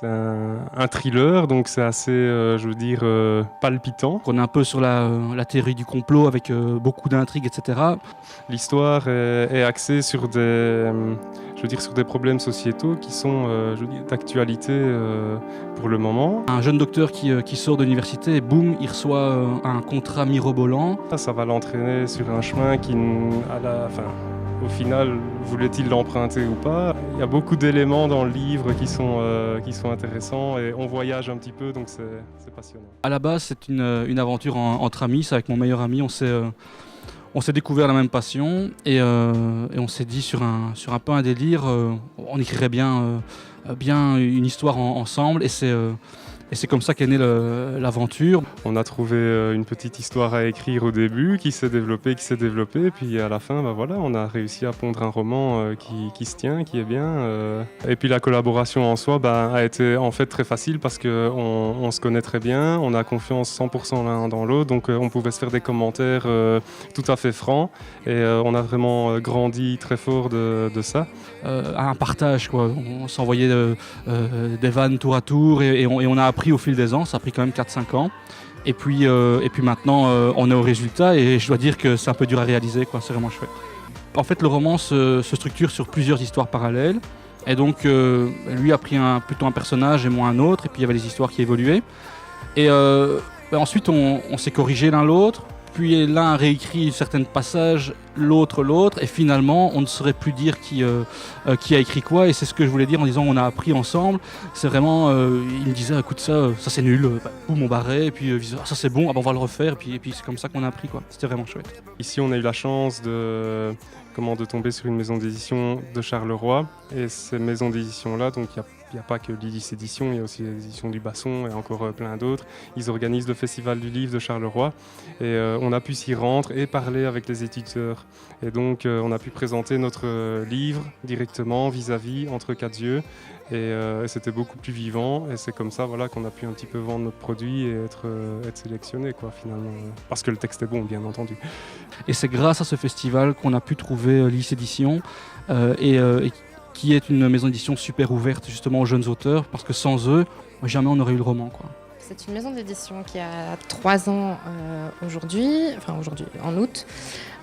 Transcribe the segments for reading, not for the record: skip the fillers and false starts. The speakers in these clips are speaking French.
C'est un thriller, donc c'est assez, je veux dire, palpitant. On est un peu sur la théorie du complot avec beaucoup d'intrigues, etc. L'histoire est axée sur sur des problèmes sociétaux qui sont d'actualité pour le moment. Un jeune docteur qui sort de l'université et boum, il reçoit un contrat mirobolant. Ça va l'entraîner sur un chemin qui, au final, voulait-il l'emprunter ou pas? Il y a beaucoup d'éléments dans le livre qui sont intéressants et on voyage un petit peu, donc c'est passionnant. À la base, c'est une aventure entre amis. C'est avec mon meilleur ami. On s'est découvert la même passion et on s'est dit sur un peu un délire, on écrirait bien une histoire ensemble et c'est comme ça qu'est née l'aventure. On a trouvé une petite histoire à écrire au début qui s'est développée, puis à la fin, on a réussi à pondre un roman qui se tient, qui est bien. Et puis la collaboration en soi a été en fait très facile parce qu'on se connaît très bien, on a confiance 100% l'un dans l'autre, donc on pouvait se faire des commentaires tout à fait francs et on a vraiment grandi très fort de ça. Un partage, quoi. On s'envoyait des vannes tour à tour et on a appris au fil des ans, ça a pris quand même 4-5 ans. Et puis maintenant, on est au résultat et je dois dire que c'est un peu dur à réaliser, quoi. C'est vraiment chouette. En fait, le roman se structure sur plusieurs histoires parallèles. Et donc, lui a pris plutôt un personnage et moi un autre. Et puis, il y avait des histoires qui évoluaient. Et ensuite, on s'est corrigé l'un l'autre. Puis l'un a réécrit certains passages, l'autre. Et finalement, on ne saurait plus dire qui a écrit quoi. Et c'est ce que je voulais dire en disant on a appris ensemble. C'est vraiment, il me disait, écoute, ça c'est nul. Boum, on barrait. Et puis ça c'est bon, on va le refaire. Et puis c'est comme ça qu'on a appris, quoi. C'était vraiment chouette. Ici, on a eu la chance de tomber sur une maison d'édition de Charleroi. Et ces maisons d'édition-là, donc il n'y a pas que l'Ilis Édition, il y a aussi les éditions du Basson et encore plein d'autres. Ils organisent le Festival du Livre de Charleroi et on a pu s'y rendre et parler avec les éditeurs. Et donc on a pu présenter notre livre directement, vis-à-vis, entre quatre yeux. Et c'était beaucoup plus vivant et c'est comme ça qu'on a pu un petit peu vendre notre produit et être sélectionné, quoi, finalement. Parce que le texte est bon, bien entendu. Et c'est grâce à ce festival qu'on a pu trouver l'Ilis Édition qui est une maison d'édition super ouverte justement aux jeunes auteurs, parce que sans eux, jamais on aurait eu le roman, quoi. C'est une maison d'édition qui a 3 ans aujourd'hui, en août.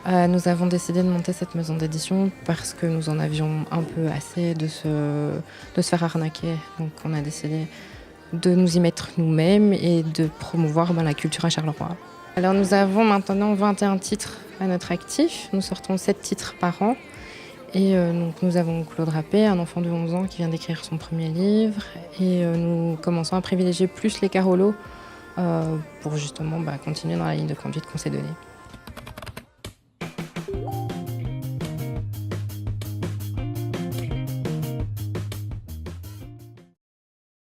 Nous avons décidé de monter cette maison d'édition parce que nous en avions un peu assez de se faire arnaquer. Donc on a décidé de nous y mettre nous-mêmes et de promouvoir la culture à Charleroi. Alors nous avons maintenant 21 titres à notre actif. Nous sortons 7 titres par an. Et donc nous avons Claude Rappé, un enfant de 11 ans qui vient d'écrire son premier livre. Et nous commençons à privilégier plus les Carolos pour justement continuer dans la ligne de conduite qu'on s'est donnée.